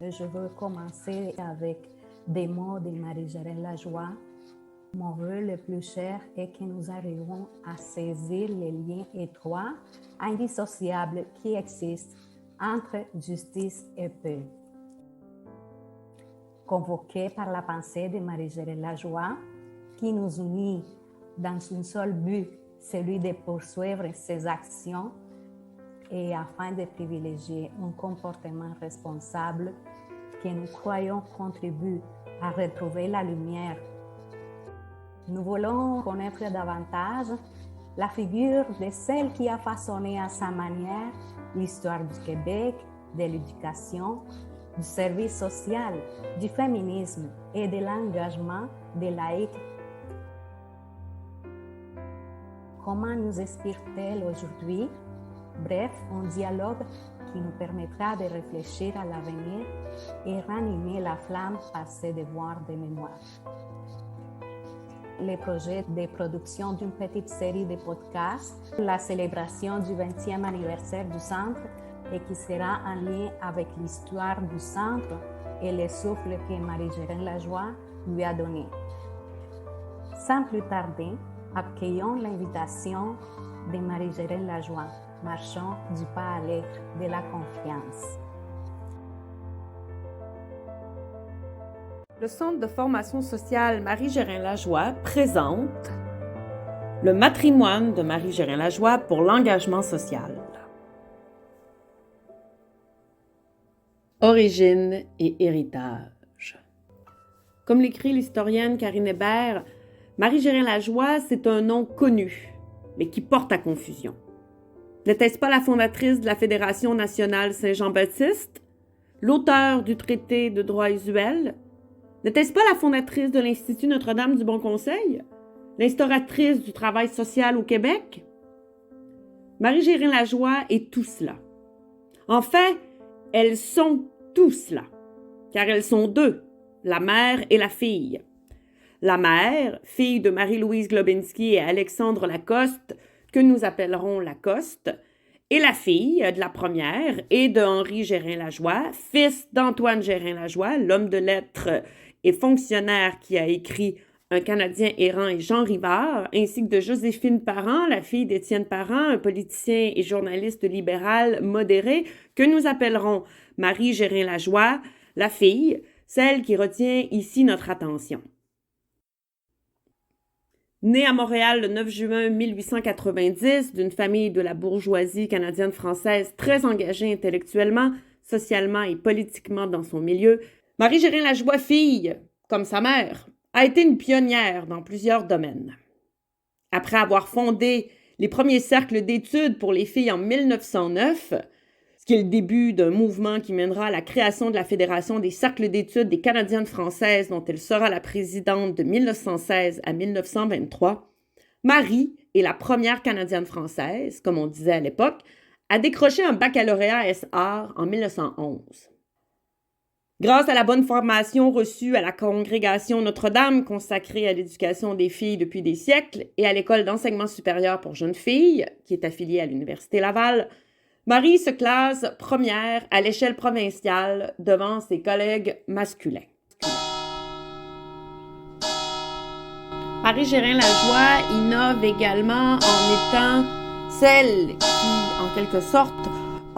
Je veux commencer avec des mots de Marie-Géraldine Lajoie. Mon vœu le plus cher est que nous arrivions à saisir les liens étroits, indissociables qui existent entre justice et paix. Convoqués par la pensée de Marie-Géraldine Lajoie, qui nous unit dans un seul but, celui de poursuivre ses actions et afin de privilégier un comportement responsable que nous croyons contribue à retrouver la lumière. Nous voulons connaître davantage la figure de celle qui a façonné à sa manière l'histoire du Québec, de l'éducation, du service social, du féminisme et de l'engagement des laïcs. Comment nous inspire-t-elle aujourd'hui? Bref, un dialogue qui nous permettra de réfléchir à l'avenir et ranimer la flamme par ses devoirs de mémoire. Les projets de production d'une petite série de podcasts, la célébration du 20e anniversaire du Centre et qui sera en lien avec l'histoire du Centre et le souffle que Marie-Géraldine Lajoie lui a donné. Sans plus tarder, accueillons l'invitation de Marie-Géraldine Lajoie. Marchons du pas à l'être de la confiance. Le Centre de formation sociale Marie-Géraldine Lajoie présente le matrimoine de Marie-Géraldine Lajoie pour l'engagement social. Origine et héritage. Comme l'écrit l'historienne Karine Hébert, Marie-Géraldine Lajoie, c'est un nom connu, mais qui porte à confusion. N'était-ce pas la fondatrice de la Fédération nationale Saint-Jean-Baptiste, l'auteure du traité de droit usuel? N'était-ce pas la fondatrice de l'Institut Notre-Dame du Bon Conseil, l'instauratrice du travail social au Québec? Marie-Géraldine Lajoie est tout cela. En fait, elles sont tout cela, car elles sont deux, la mère et la fille. La mère, fille de Marie-Louise Globinski et Alexandre Lacoste, que nous appellerons Lacoste, et la fille de la première et de Henri Géraldine Lajoie, fils d'Antoine Géraldine Lajoie, l'homme de lettres et fonctionnaire qui a écrit Un Canadien errant et Jean Rivard, ainsi que de Joséphine Parent, la fille d'Étienne Parent, un politicien et journaliste libéral modéré, que nous appellerons Marie-Géraldine Lajoie, la fille, celle qui retient ici notre attention. Née à Montréal le 9 juin 1890 d'une famille de la bourgeoisie canadienne-française très engagée intellectuellement, socialement et politiquement dans son milieu, Marie-Géraldine Lajoie, fille, comme sa mère, a été une pionnière dans plusieurs domaines. Après avoir fondé les premiers cercles d'études pour les filles en 1909, ce qui est le début d'un mouvement qui mènera à la création de la Fédération des cercles d'études des Canadiennes françaises dont elle sera la présidente de 1916 à 1923, Marie est la première Canadienne française, comme on disait à l'époque, à décrocher un baccalauréat S.Art en 1911. Grâce à la bonne formation reçue à la congrégation Notre-Dame consacrée à l'éducation des filles depuis des siècles et à l'école d'enseignement supérieur pour jeunes filles, qui est affiliée à l'Université Laval, Marie se classe première à l'échelle provinciale devant ses collègues masculins. Marie-Géraldine Lajoie innove également en étant celle qui, en quelque sorte,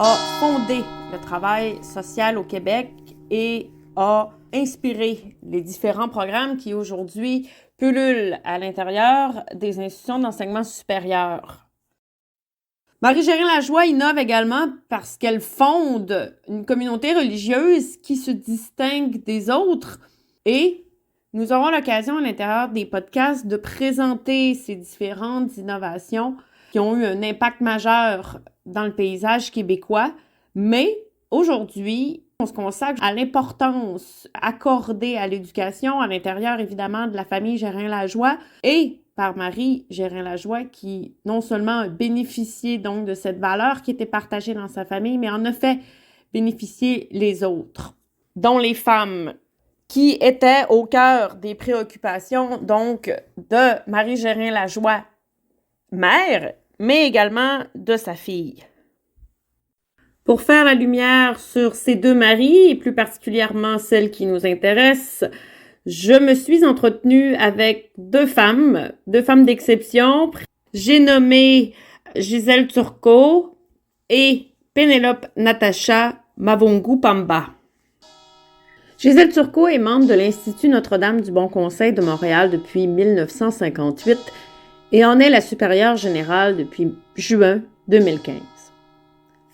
a fondé le travail social au Québec et a inspiré les différents programmes qui aujourd'hui pullulent à l'intérieur des institutions d'enseignement supérieur. Marie-Géraldine Lajoie innove également parce qu'elle fonde une communauté religieuse qui se distingue des autres et nous aurons l'occasion à l'intérieur des podcasts de présenter ces différentes innovations qui ont eu un impact majeur dans le paysage québécois, mais aujourd'hui, on se consacre à l'importance accordée à l'éducation à l'intérieur évidemment de la famille Géraldine Lajoie et par Marie-Géraldine Lajoie qui non seulement a bénéficié donc de cette valeur qui était partagée dans sa famille, mais en a fait bénéficier les autres. dont les femmes, qui étaient au cœur des préoccupations donc de Marie Gérin-Lajoie, mère, mais également de sa fille. Pour faire la lumière sur ces deux maris, et plus particulièrement celle qui nous intéresse, je me suis entretenue avec deux femmes d'exception. J'ai nommé Gisèle Turcot et Pénélope Natacha Mavungu Pamba. Gisèle Turcot est membre de l'Institut Notre-Dame du Bon Conseil de Montréal depuis 1958 et en est la supérieure générale depuis juin 2015.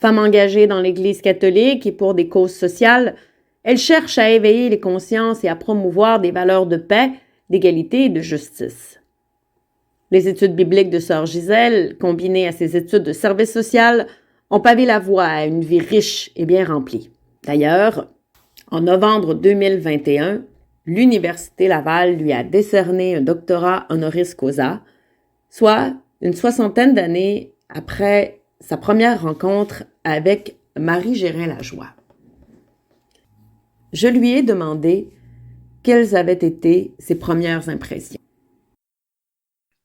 Femme engagée dans l'Église catholique et pour des causes sociales, elle cherche à éveiller les consciences et à promouvoir des valeurs de paix, d'égalité et de justice. Les études bibliques de Sœur Gisèle, combinées à ses études de service social, ont pavé la voie à une vie riche et bien remplie. D'ailleurs, en novembre 2021, l'Université Laval lui a décerné un doctorat honoris causa, soit une 60aine d'années après sa première rencontre avec Marie Gérin-Lajoie. Je lui ai demandé quelles avaient été ses premières impressions.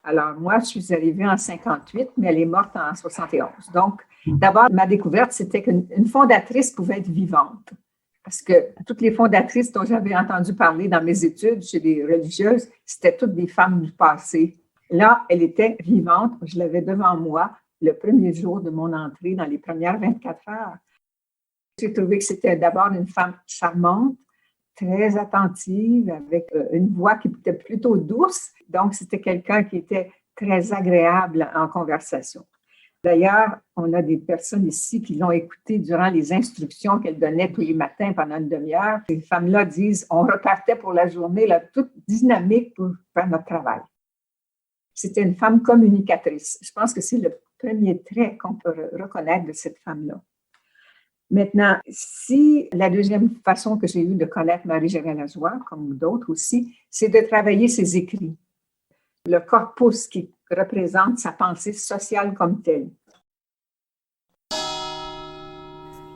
Alors, moi, je suis arrivée en 58, mais elle est morte en 71. Donc, d'abord, ma découverte, c'était qu'une fondatrice pouvait être vivante. Parce que toutes les fondatrices dont j'avais entendu parler dans mes études chez les religieuses, c'était toutes des femmes du passé. Là, elle était vivante. Je l'avais devant moi le premier jour de mon entrée dans les premières 24 heures. J'ai trouvé que c'était d'abord une femme charmante, très attentive, avec une voix qui était plutôt douce. Donc, c'était quelqu'un qui était très agréable en conversation. D'ailleurs, on a des personnes ici qui l'ont écoutée durant les instructions qu'elle donnait tous les matins pendant une demi-heure. Ces femmes-là disent, on repartait pour la journée, là, toute dynamique pour faire notre travail. C'était une femme communicatrice. Je pense que c'est le premier trait qu'on peut reconnaître de cette femme-là. Maintenant, si la deuxième façon que j'ai eue de connaître Marie Gérin-Lajoie, comme d'autres aussi, c'est de travailler ses écrits. Le corpus qui représente sa pensée sociale comme telle.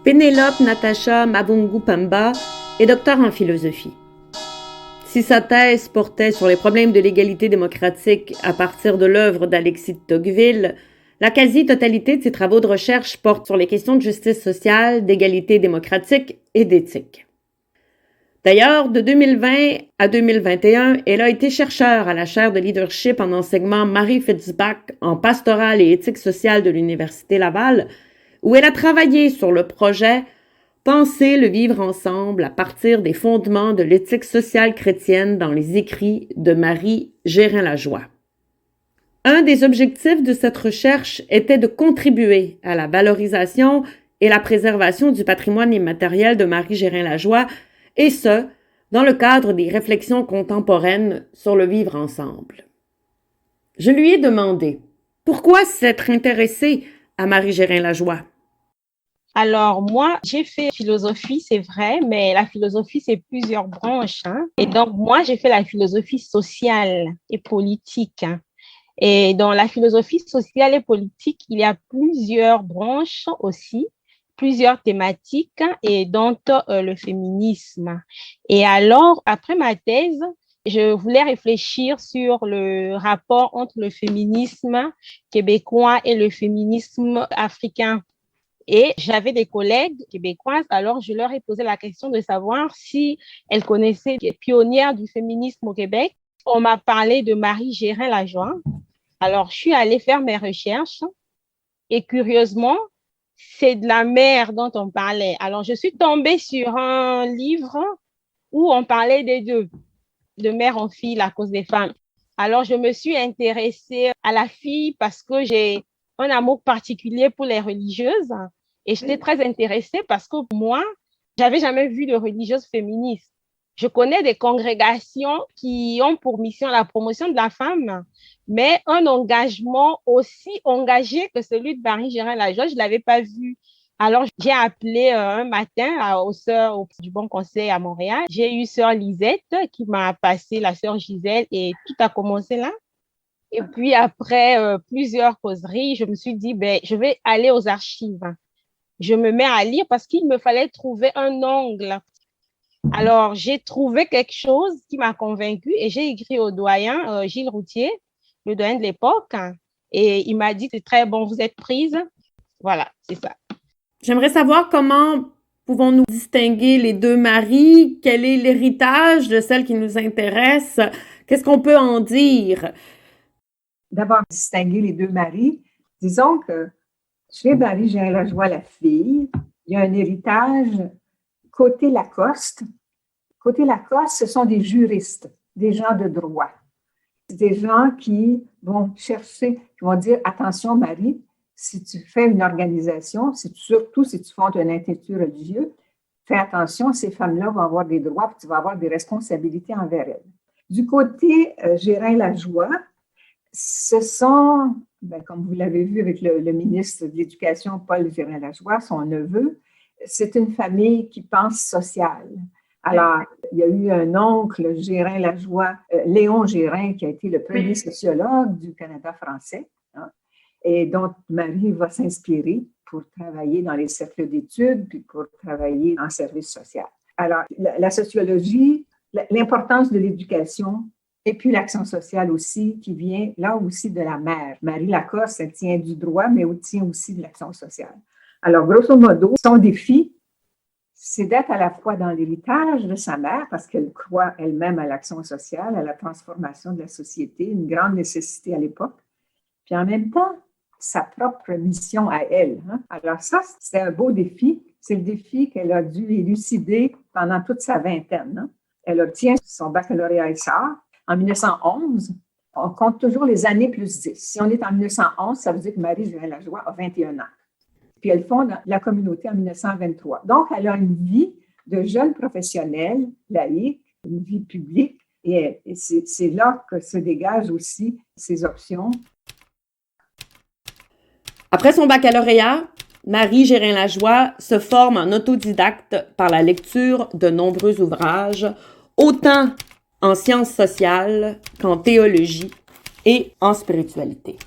Pénélope Natacha Mavungu Pamba est docteur en philosophie. Si sa thèse portait sur les problèmes de l'égalité démocratique à partir de l'œuvre d'Alexis de Tocqueville, la quasi-totalité de ses travaux de recherche porte sur les questions de justice sociale, d'égalité démocratique et d'éthique. D'ailleurs, de 2020 à 2021, elle a été chercheure à la chaire de leadership en enseignement Marie Fitzbach en pastorale et éthique sociale de l'Université Laval, où elle a travaillé sur le projet Penser le vivre ensemble à partir des fondements de l'éthique sociale chrétienne dans les écrits de Marie Gérin-Lajoie. Un des objectifs de cette recherche était de contribuer à la valorisation et la préservation du patrimoine immatériel de Marie Gérin-Lajoie, et ce, dans le cadre des réflexions contemporaines sur le vivre ensemble. Je lui ai demandé pourquoi s'être intéressée à Marie Gérin-Lajoie. Alors, moi, j'ai fait philosophie, c'est vrai, mais la philosophie, c'est plusieurs branches. Et donc, moi, j'ai fait la philosophie sociale et politique. Et dans la philosophie sociale et politique, il y a plusieurs branches aussi, plusieurs thématiques, et dont le féminisme. Et alors, après ma thèse, je voulais réfléchir sur le rapport entre le féminisme québécois et le féminisme africain. Et j'avais des collègues québécoises, alors je leur ai posé la question de savoir si elles connaissaient les pionnières du féminisme au Québec. On m'a parlé de Marie Gérin-Lajoie. Alors, je suis allée faire mes recherches et curieusement, c'est de la mère dont on parlait. Alors, je suis tombée sur un livre où on parlait des deux, de mère en fille, la cause des femmes. Alors, je me suis intéressée à la fille parce que j'ai un amour particulier pour les religieuses et j'étais très intéressée parce que moi, j'avais jamais vu de religieuses féministes. Je connais des congrégations qui ont pour mission la promotion de la femme, mais un engagement aussi engagé que celui de Marie Gérin-Lajoie, je ne l'avais pas vu. Alors, j'ai appelé un matin aux sœurs du Bon Conseil à Montréal. J'ai eu sœur Lisette qui m'a passé la sœur Gisèle et tout a commencé là. Et puis après plusieurs causeries, je me suis dit, je vais aller aux archives. Je me mets à lire parce qu'il me fallait trouver un angle Alors, j'ai trouvé quelque chose qui m'a convaincue et j'ai écrit au doyen Gilles Routier, le doyen de l'époque, et il m'a dit, c'est très bon, vous êtes prise. Voilà, c'est ça. J'aimerais savoir comment pouvons-nous distinguer les deux Maries? Quel est l'héritage de celle qui nous intéresse? Qu'est-ce qu'on peut en dire? D'abord, distinguer les deux Maries. Disons que chez Marie-Gérin Lajoie, la fille, il y a un héritage côté Lacoste. Côté Lacoste, ce sont des juristes, des gens de droit. Des gens qui vont chercher, qui vont dire, attention Marie, si tu fais une organisation, surtout si tu fondes un institut religieux, fais attention, ces femmes-là vont avoir des droits, puis tu vas avoir des responsabilités envers elles. Du côté Gérin-Lajoie, ce sont, comme vous l'avez vu avec le ministre de l'Éducation, Paul Gérin-Lajoie, son neveu, c'est une famille qui pense social. Alors, il y a eu un oncle, Gérin-Lajoie, Léon Gérin, qui a été le premier sociologue du Canada français, hein, et dont Marie va s'inspirer pour travailler dans les cercles d'études, puis pour travailler en service social. Alors, la sociologie, l'importance de l'éducation, et puis l'action sociale aussi, qui vient là aussi de la mère. Marie Lacoste, elle tient du droit, mais elle tient aussi de l'action sociale. Alors, grosso modo, son défi, c'est d'être à la fois dans l'héritage de sa mère, parce qu'elle croit elle-même à l'action sociale, à la transformation de la société, une grande nécessité à l'époque, puis en même temps, sa propre mission à elle. Hein? Alors ça, c'est un beau défi. C'est le défi qu'elle a dû élucider pendant toute sa vingtaine. Hein? Elle obtient son baccalauréat SR en 1911. On compte toujours les années plus 10. Si on est en 1911, ça veut dire que Marie-Gérin Lajoie a 21 ans. Puis elle fonde la communauté en 1923. Donc, elle a une vie de jeune professionnelle, laïque, une vie publique, et c'est là que se dégagent aussi ses options. Après son baccalauréat, Marie-Gérin Lajoie se forme en autodidacte par la lecture de nombreux ouvrages, autant en sciences sociales qu'en théologie et en spiritualité.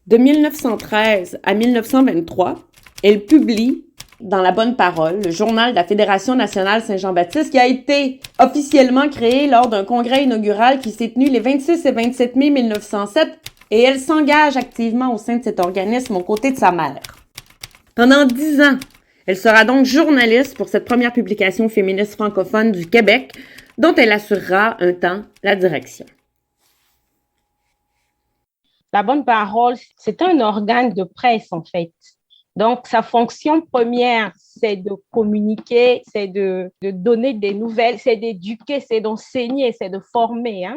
De 1913 à 1923, elle publie dans La Bonne Parole, le journal de la Fédération nationale Saint-Jean-Baptiste, qui a été officiellement créé lors d'un congrès inaugural qui s'est tenu les 26 et 27 mai 1907, et elle s'engage activement au sein de cet organisme aux côtés de sa mère. Pendant 10 ans, elle sera donc journaliste pour cette première publication féministe francophone du Québec, dont elle assurera un temps la direction. La Bonne Parole, c'est un organe de presse, en fait. Donc, sa fonction première, c'est de communiquer, c'est de donner des nouvelles, c'est d'éduquer, c'est d'enseigner, c'est de former. Hein.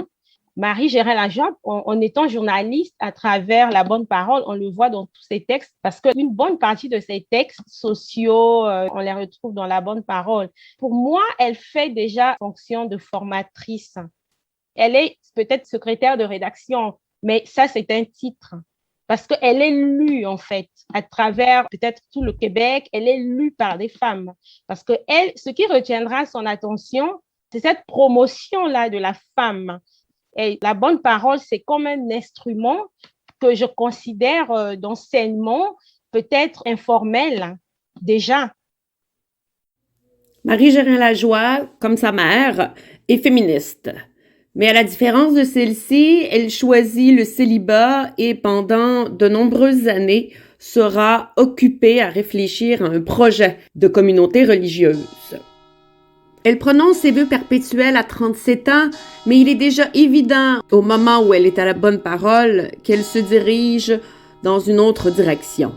Marie-Gérin Lajoie, en étant journaliste à travers La Bonne Parole, on le voit dans tous ses textes, parce qu'une bonne partie de ses textes sociaux, on les retrouve dans La Bonne Parole. Pour moi, elle fait déjà fonction de formatrice. Elle est peut-être secrétaire de rédaction, mais ça, c'est un titre. Parce qu'elle est lue, en fait, à travers peut-être tout le Québec, elle est lue par des femmes. Parce que elle, ce qui retiendra son attention, c'est cette promotion-là de la femme. Et La Bonne Parole, c'est comme un instrument que je considère d'enseignement peut-être informel, déjà. Marie-Gérin Lajoie, comme sa mère, est féministe. Mais à la différence de celle-ci, elle choisit le célibat et pendant de nombreuses années sera occupée à réfléchir à un projet de communauté religieuse. Elle prononce ses vœux perpétuels à 37 ans, mais il est déjà évident au moment où elle est à La Bonne Parole qu'elle se dirige dans une autre direction.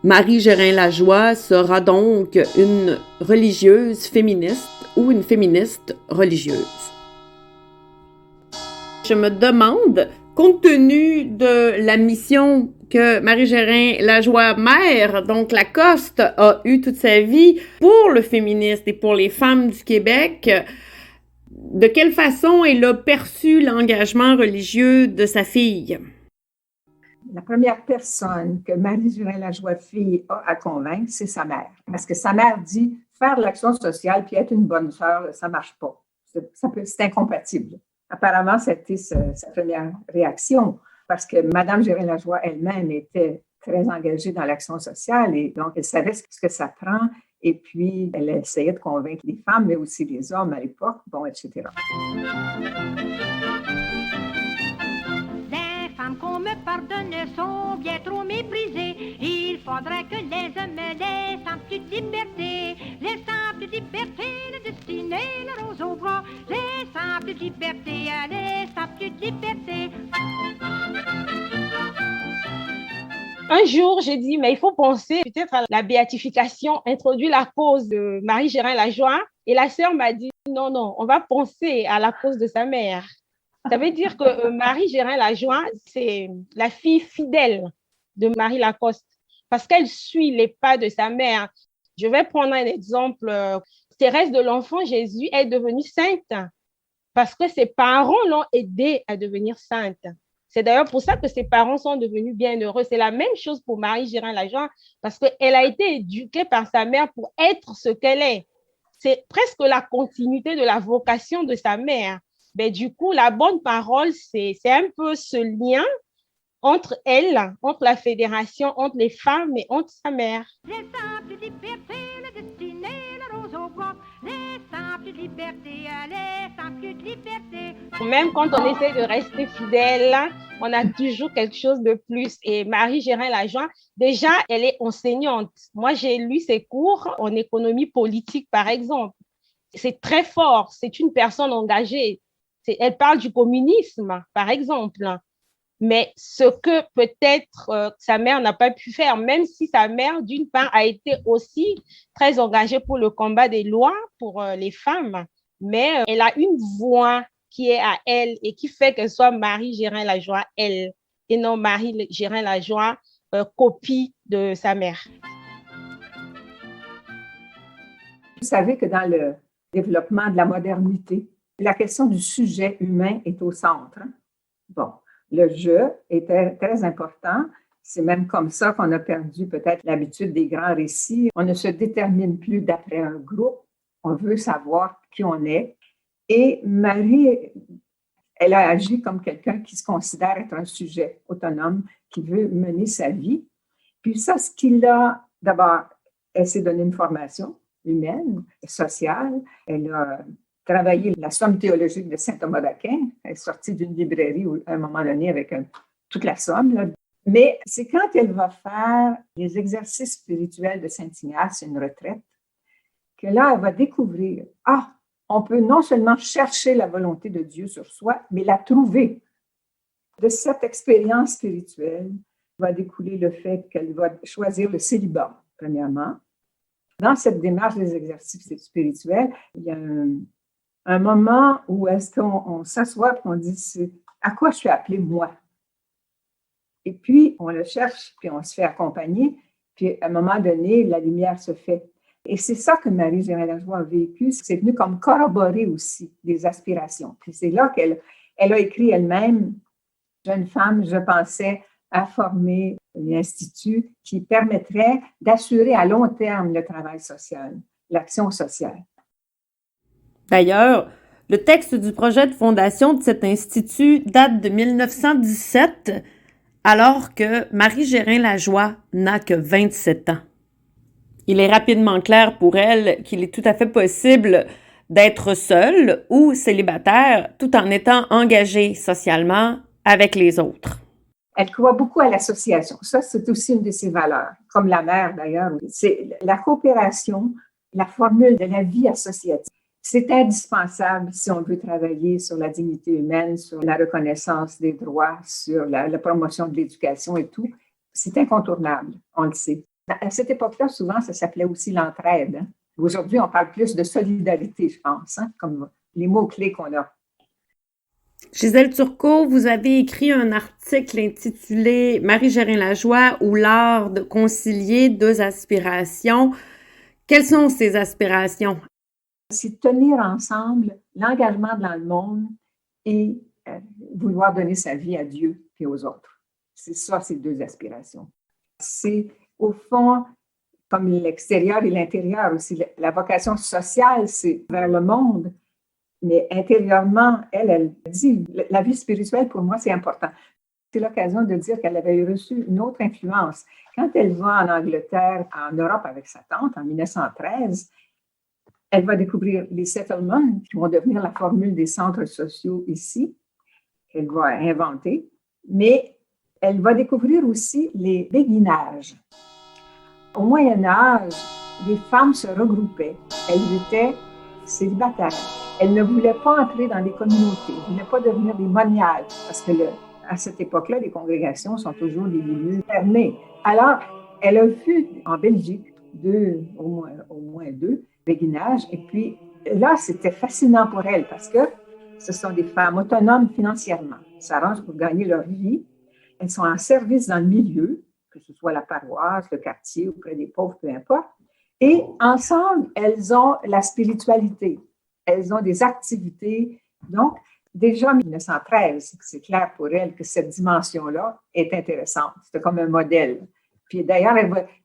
Marie-Gérin Lajoie sera donc une religieuse féministe ou une féministe religieuse. Je me demande, compte tenu de la mission que Marie-Gérin Lajoie, mère, donc Lacoste, a eue toute sa vie pour le féminisme et pour les femmes du Québec, de quelle façon elle a perçu l'engagement religieux de sa fille? La première personne que Marie-Gérin Lajoie, fille, a à convaincre, c'est sa mère. Parce que sa mère dit, faire de l'action sociale puis être une bonne sœur, ça ne marche pas. C'est incompatible. Apparemment, c'était sa première réaction, parce que Mme Gérin Lajoie elle-même était très engagée dans l'action sociale et donc elle savait ce que ça prend Et puis, elle essayait de convaincre les femmes, mais aussi les hommes à l'époque, bon, etc. Les femmes qu'on me pardonne sont bien trop méprisées. Il faudrait que les hommes laissent un peu de liberté. Les simples libertés, la destinée, la rose au bras. Les simples libertés, les simples libertés. Un jour, j'ai dit, mais il faut penser peut-être à la béatification, introduire la cause de Marie-Gérin-Lajoie. Et la sœur m'a dit, non, on va penser à la cause de sa mère. Ça veut dire que Marie-Gérin-Lajoie, c'est la fille fidèle de Marie Lacoste parce qu'elle suit les pas de sa mère. Je vais prendre un exemple. Thérèse de l'Enfant Jésus est devenue sainte parce que ses parents l'ont aidée à devenir sainte. C'est d'ailleurs pour ça que ses parents sont devenus bienheureux. C'est la même chose pour Marie-Gérin-Lajoie parce qu'elle a été éduquée par sa mère pour être ce qu'elle est. C'est presque la continuité de la vocation de sa mère. Ben, du coup, la bonne parole, c'est un peu ce lien entre elle, entre la fédération, entre les femmes et entre sa mère. Les simples libertés, la destinée, la rose au bois. Les simples libertés, les simples libertés. Même quand on essaie de rester fidèle, on a toujours quelque chose de plus. Et Marie-Gérin-Lajoie, déjà, elle est enseignante. Moi, j'ai lu ses cours en économie politique, par exemple. C'est très fort. C'est une personne engagée. Elle parle du communisme, par exemple. Mais ce que peut-être sa mère n'a pas pu faire, même si sa mère, d'une part, a été aussi très engagée pour le combat des lois pour les femmes, mais elle a une voix qui est à elle et qui fait qu'elle soit Marie-Gérin-Lajoie, elle, et non Marie-Gérin-Lajoie, copie de sa mère. Vous savez que dans le développement de la modernité, la question du sujet humain est au centre. Bon, le jeu était très important. C'est même comme ça qu'on a perdu peut-être l'habitude des grands récits. On ne se détermine plus d'après un groupe. On veut savoir qui on est. Et Marie, elle a agi comme quelqu'un qui se considère être un sujet autonome, qui veut mener sa vie. Puis ça, ce qu'il a, d'abord, elle s'est donné une formation humaine, sociale. Elle a travaillé la somme théologique de saint Thomas d'Aquin. Elle est sortie d'une librairie à un moment donné avec toute la somme. Là. Mais c'est quand elle va faire les exercices spirituels de Saint-Ignace, une retraite, que là, elle va découvrir, on peut non seulement chercher la volonté de Dieu sur soi, mais la trouver. De cette expérience spirituelle va découler le fait qu'elle va choisir le célibat, premièrement. Dans cette démarche des exercices spirituels, il y a un moment où est-ce qu'on s'assoit et on dit « à quoi je suis appelée moi ?» Et puis, on le cherche, puis on se fait accompagner, puis à un moment donné, la lumière se fait. Et c'est ça que Marie-Gérin-Lajoie a vécu, c'est venu comme corroborer aussi des aspirations. Puis c'est là qu'elle a écrit elle-même, « Jeune femme, je pensais à former un institut qui permettrait d'assurer à long terme le travail social, l'action sociale. » D'ailleurs, le texte du projet de fondation de cet institut date de 1917, alors que Marie-Gérin-Lajoie n'a que 27 ans. Il est rapidement clair pour elle qu'il est tout à fait possible d'être seule ou célibataire tout en étant engagée socialement avec les autres. Elle croit beaucoup à l'association. Ça, c'est aussi une de ses valeurs, comme la mère d'ailleurs. C'est la coopération, la formule de la vie associative. C'est indispensable si on veut travailler sur la dignité humaine, sur la reconnaissance des droits, sur la promotion de l'éducation et tout. C'est incontournable, on le sait. À cette époque-là, souvent, ça s'appelait aussi l'entraide. Hein? Aujourd'hui, on parle plus de solidarité, je pense, hein? Comme les mots-clés qu'on a. Gisèle Turcot, vous avez écrit un article intitulé « Marie-Gérin-Lajoie ou l'art de concilier deux aspirations ». Quelles sont ces aspirations? C'est tenir ensemble l'engagement dans le monde et vouloir donner sa vie à Dieu et aux autres. C'est ça, ces deux aspirations. C'est, au fond, comme l'extérieur et l'intérieur aussi. La vocation sociale, c'est vers le monde. Mais intérieurement, elle dit, la vie spirituelle, pour moi, c'est important. C'est l'occasion de dire qu'elle avait reçu une autre influence. Quand elle va en Angleterre, en Europe avec sa tante en 1913, elle va découvrir les settlements qui vont devenir la formule des centres sociaux ici, qu'elle va inventer, mais elle va découvrir aussi les béguinages. Au Moyen Âge, les femmes se regroupaient. Elles étaient célibataires. Elles ne voulaient pas entrer dans les communautés, elles ne voulaient pas devenir des moniales, parce que à cette époque-là, les congrégations sont toujours des milieux fermés. Alors, elle a vu en Belgique au moins deux béguinages, et puis là, c'était fascinant pour elle, parce que ce sont des femmes autonomes financièrement. Elles s'arrangent pour gagner leur vie. Elles sont en service dans le milieu, que ce soit la paroisse, le quartier, auprès des pauvres, peu importe. Et ensemble, elles ont la spiritualité. Elles ont des activités. Donc, déjà en 1913, c'est clair pour elles que cette dimension-là est intéressante. C'est comme un modèle. Puis d'ailleurs,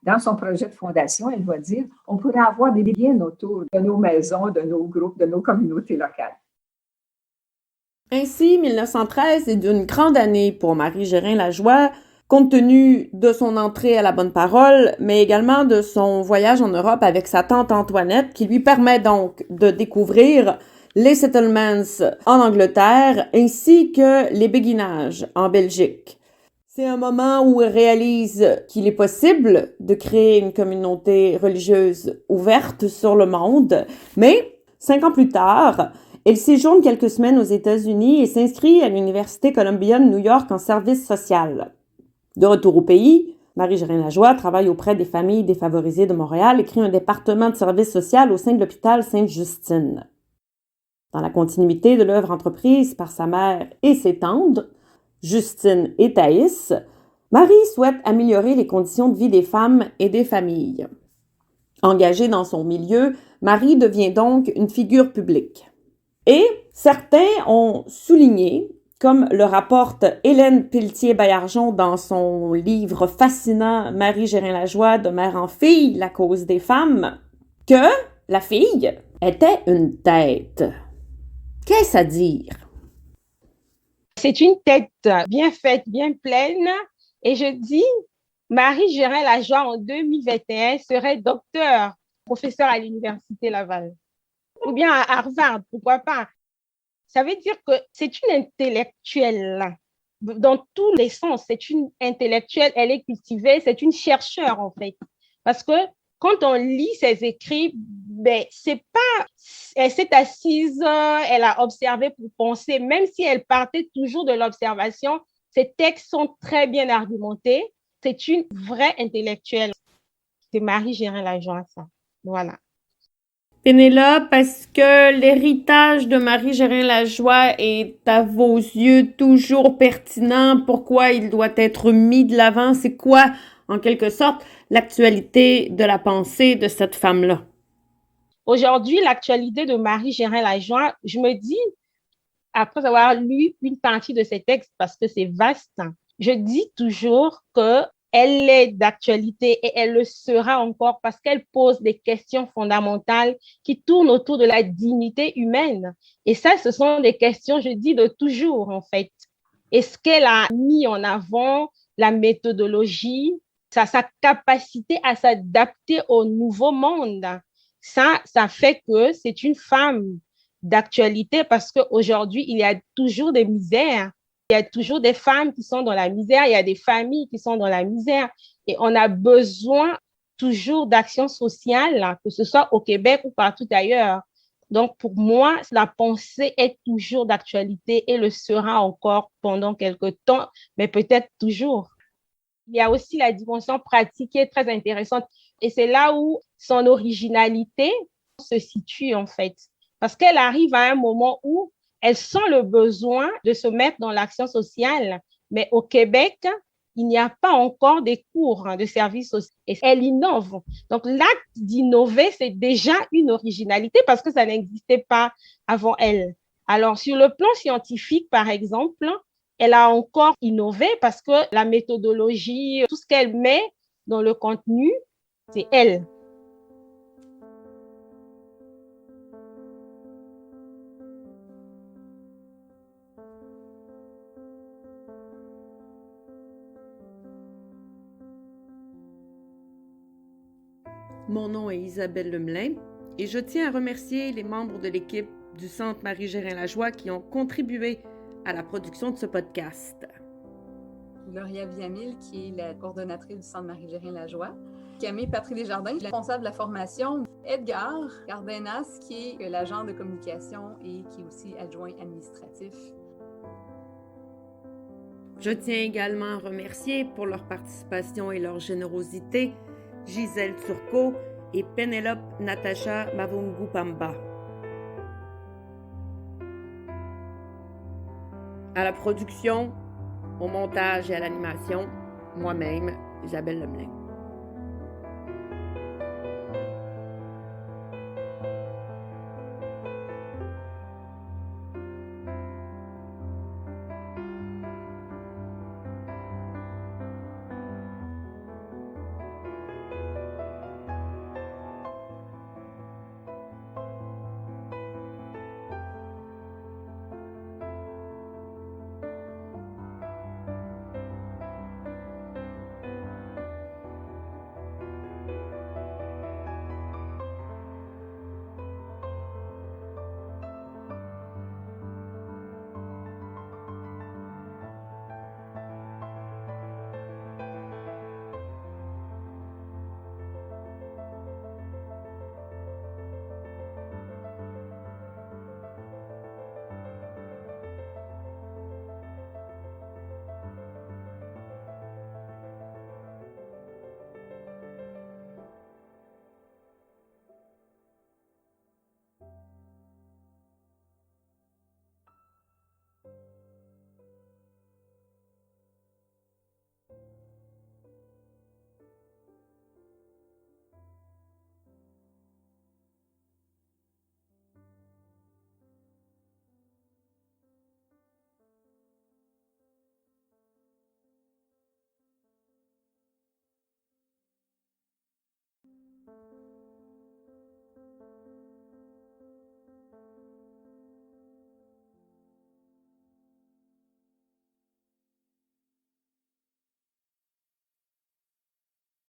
dans son projet de fondation, elle va dire, on pourrait avoir des liens autour de nos maisons, de nos groupes, de nos communautés locales. Ainsi, 1913 est d'une grande année pour Marie Gérin-Lajoie, compte tenu de son entrée à la bonne parole, mais également de son voyage en Europe avec sa tante Antoinette, qui lui permet donc de découvrir les settlements en Angleterre ainsi que les béguinages en Belgique. C'est un moment où elle réalise qu'il est possible de créer une communauté religieuse ouverte sur le monde, mais 5 ans plus tard, elle séjourne quelques semaines aux États-Unis et s'inscrit à l'Université Columbia de New York en service social. De retour au pays, Marie Gérin-Lajoie travaille auprès des familles défavorisées de Montréal et crée un département de service social au sein de l'hôpital Sainte-Justine. Dans la continuité de l'œuvre entreprise par sa mère et ses tantes, Justine et Thaïs, Marie souhaite améliorer les conditions de vie des femmes et des familles. Engagée dans son milieu, Marie devient donc une figure publique. Et certains ont souligné, comme le rapporte Hélène Pelletier-Baillargeon dans son livre fascinant Marie Gérin-Lajoie de mère en fille, la cause des femmes, que la fille était une tête. Qu'est-ce à dire? C'est une tête bien faite, bien pleine. Et je dis, Marie Gérin-Lajoie en 2021 serait docteur, professeur à l'Université Laval. Ou bien à Harvard, pourquoi pas. Ça veut dire que c'est une intellectuelle. Dans tous les sens, c'est une intellectuelle, elle est cultivée, c'est une chercheure en fait. Parce que quand on lit ses écrits, ben, c'est pas, elle s'est assise, elle a observé pour penser, même si elle partait toujours de l'observation, ses textes sont très bien argumentés. C'est une vraie intellectuelle. C'est Marie Gérin-Lajoie, ça. Voilà. Pénélope, est-ce que l'héritage de Marie Gérin-Lajoie est à vos yeux toujours pertinent? Pourquoi il doit être mis de l'avant? C'est quoi, en quelque sorte, l'actualité de la pensée de cette femme-là? Aujourd'hui, l'actualité de Marie Gérin-Lajoie, je me dis, après avoir lu une partie de ses textes, parce que c'est vaste, je dis toujours que elle est d'actualité et elle le sera encore parce qu'elle pose des questions fondamentales qui tournent autour de la dignité humaine. Et ça, ce sont des questions, je dis, de toujours, en fait. Et ce qu'elle a mis en avant, la méthodologie, sa capacité à s'adapter au nouveau monde, ça fait que c'est une femme d'actualité parce qu'aujourd'hui, il y a toujours des misères. Il y a toujours des femmes qui sont dans la misère, il y a des familles qui sont dans la misère et on a besoin toujours d'actions sociales, que ce soit au Québec ou partout ailleurs. Donc, pour moi, la pensée est toujours d'actualité et le sera encore pendant quelques temps, mais peut-être toujours. Il y a aussi la dimension pratique qui est très intéressante et c'est là où son originalité se situe en fait. Parce qu'elle arrive à un moment où elle sent le besoin de se mettre dans l'action sociale. Mais au Québec, il n'y a pas encore des cours de services sociaux. Et elle innove. Donc, l'acte d'innover, c'est déjà une originalité parce que ça n'existait pas avant elle. Alors, sur le plan scientifique, par exemple, elle a encore innové parce que la méthodologie, tout ce qu'elle met dans le contenu, c'est elle. Mon nom est Isabelle Lemelin et je tiens à remercier les membres de l'équipe du Centre Marie-Gérin-Lajoie qui ont contribué à la production de ce podcast. Gloria Villamil, qui est la coordonnatrice du Centre Marie-Gérin-Lajoie. Camille Patry-Desjardins, responsable de la formation. Edgar Cardenas, qui est l'agent de communication et qui est aussi adjoint administratif. Je tiens également à remercier pour leur participation et leur générosité Gisèle Turcot et Pénélope Natacha Mavungu-Pamba. À la production, au montage et à l'animation, moi-même, Isabelle Lemelin.